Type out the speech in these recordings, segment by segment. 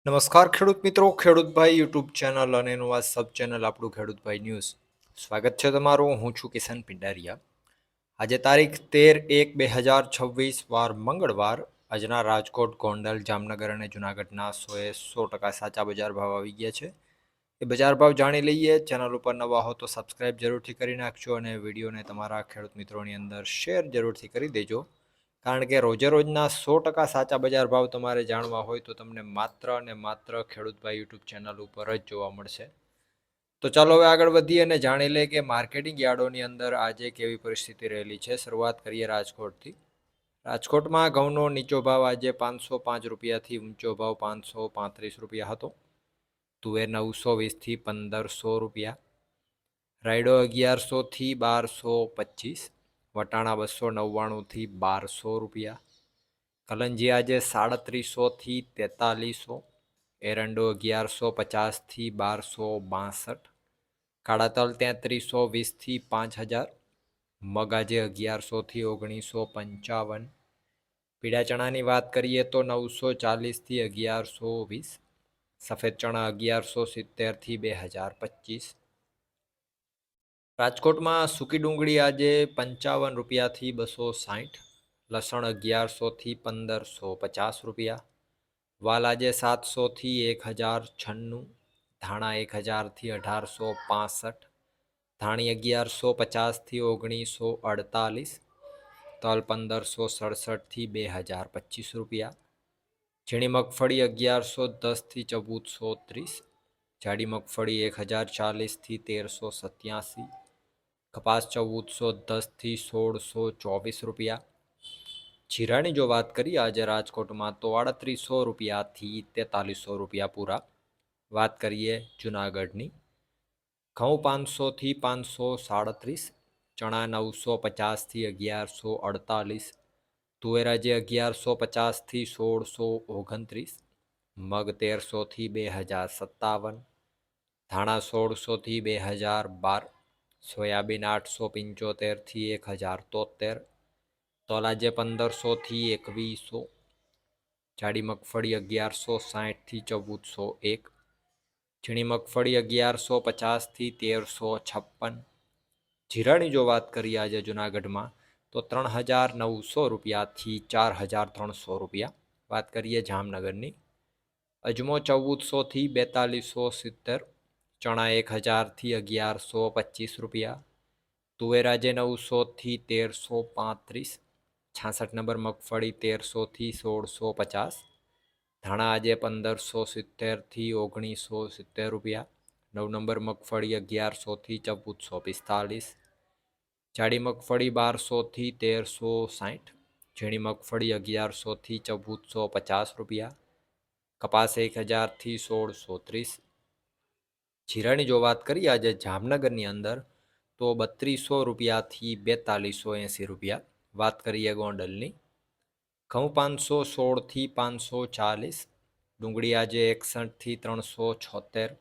નમસ્કાર ખેડૂત મિત્રો, ખેડૂતભાઈ યુટ્યુબ ચેનલ અને એનું આ સબ ચેનલ આપણું ખેડૂતભાઈ ન્યૂઝ. સ્વાગત છે તમારું. હું છું કિશન પિંડારિયા. આજે તારીખ 13/1/2026 વાર મંગળવાર. આજના રાજકોટ, ગોંડલ, જામનગર અને જુનાગઢના 100% સાચા બજાર ભાવ આવી ગયા છે. એ બજાર ભાવ જાણી લઈએ. ચેનલ ઉપર નવા હો તો સબસ્ક્રાઇબ જરૂરથી કરી નાખજો અને વિડીયોને તમારા ખેડૂત મિત્રોની અંદર શેર જરૂરથી કરી દેજો. કારણ કે રોજે રોજના 100% સાચા બજાર ભાવ તમારે જાણવા હોય તો તમને માત્ર અને માત્ર ખેડૂતભાઈ યુટ્યુબ ચેનલ ઉપર જ જોવા મળશે. તો ચાલો હવે આગળ વધીએ અને જાણી લઈએ કે માર્કેટિંગ યાર્ડોની અંદર આજે કેવી પરિસ્થિતિ રહેલી છે. શરૂઆત કરીએ રાજકોટથી. રાજકોટમાં ઘઉંનો નીચો ભાવ આજે 505 રૂપિયાથી ઊંચો ભાવ 535 રૂપિયા હતો. તુવેર 920થી 1500 રૂપિયા. રાયડો 1100થી 1225. વટાણા 299થી 1200 રૂપિયા. કલંજી આજે 3700થી 4300. એરંડો 1150થી 1262. કાળા તલ 3320થી 5000. મગ આજે 1100થી 1955. પીળા ચણાની વાત કરીએ તો 940થી 1120. સફેદ ચણા 1170થી 2025. રાજકોટમાં સૂકી ડુંગળી આજે 55 રૂપિયાથી 260. લસણ 1100થી 1550 રૂપિયા. વાલ આજે 700થી 1096. ધાણા 1000થી 1865. ધાણી 1150થી 1948. તલ 1567થી 2025 રૂપિયા. ઝીણી મગફળી 1110થી 1430. જાડી મગફળી 1040થી 1387. કપાસ 1410થી 1624 રૂપિયા. જીરાની જો વાત કરીએ આજે રાજકોટમાં તો 3800 રૂપિયાથી 4300 રૂપિયા પૂરા. વાત કરીએ જુનાગઢની. ઘઉં 500થી 537. ચણા 950થી 1148. તુવેર આજે 1150થી 1629. મગ 1300થી 2057. ધાણા 1600થી 2012. સોયાબીન 875થી 1073. તલ આજે 1500થી 2100. જાડી મગફળી 1160થી 1401. ઝીણી મગફળી 1150થી 1356. જીરાની જો વાત કરીએ આજે જુનાગઢમાં તો 3900 રૂપિયાથી 4300 રૂપિયા. વાત કરીએ જામનગરની. અજમો 1400થી 4270. ચણા 1000થી 1125 રૂપિયા. તુવેર આજે 900થી 1335. 66 નંબર મગફળી 1300થી 1650. ધાણા આજે 1570થી 1970 રૂપિયા. 9 નંબર મગફળી 1100થી 1445. જાડી મગફળી 1200થી 1360. ઝીણી મગફળી 1100થી 1450 રૂપિયા. કપાસ 1000થી 1630. જીરાની જો વાત કરીએ આજે જામનગરની અંદર તો 3200 રૂપિયાથી 4280 રૂપિયા. વાત કરીએ ગોંડલની. ઘઉં 516થી 540. ડુંગળી આજે 61થી 376.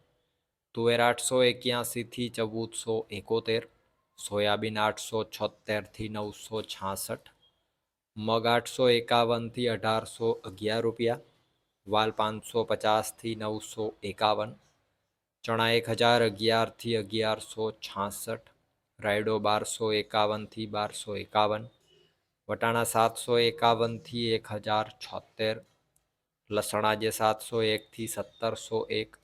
તુવેર 881થી 1471. સોયાબીન 876થી 966. મગ 851થી 1811 રૂપિયા. વાલ 550થી 951. ચણા 1011થી 1166. રાયડો 1251થી 1251. વટાણા 751થી 1076. લસણ આજે 701થી 1701.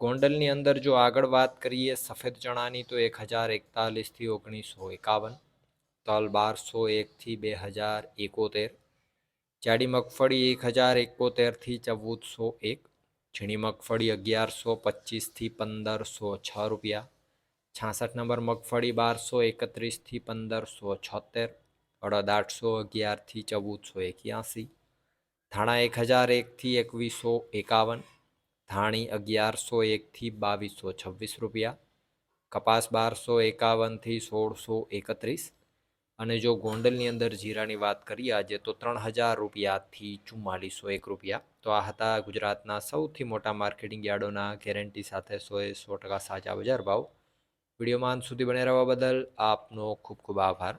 ગોંડલની અંદર જો આગળ વાત કરીએ સફેદ ચણાની તો 1041થી 1951. તલ 1201થી 2071. જાડી મગફળી 1071થી 1401. ઝીણી મગફળી 1125થી 1506 રૂપિયા. 66 નંબર મગફળી 1231થી 1576. અડદ 811થી 1481. ધાણા 1001થી 2151. ધાણી 1101થી 2226 રૂપિયા. કપાસ 1251થી 1631. અને જો ગોંડલની અંદર જીરાની વાત કરીએ આજે તો 3000 રૂપિયાથી 4401 રૂપિયા. તો આ હતા ગુજરાતના સૌથી મોટા માર્કેટિંગ યાર્ડોના ગેરંટી સાથે 100% સાચા બજાર ભાવ. વિડીયોમાં અંત સુધી બને રહેવા બદલ આપનો ખૂબ ખૂબ આભાર.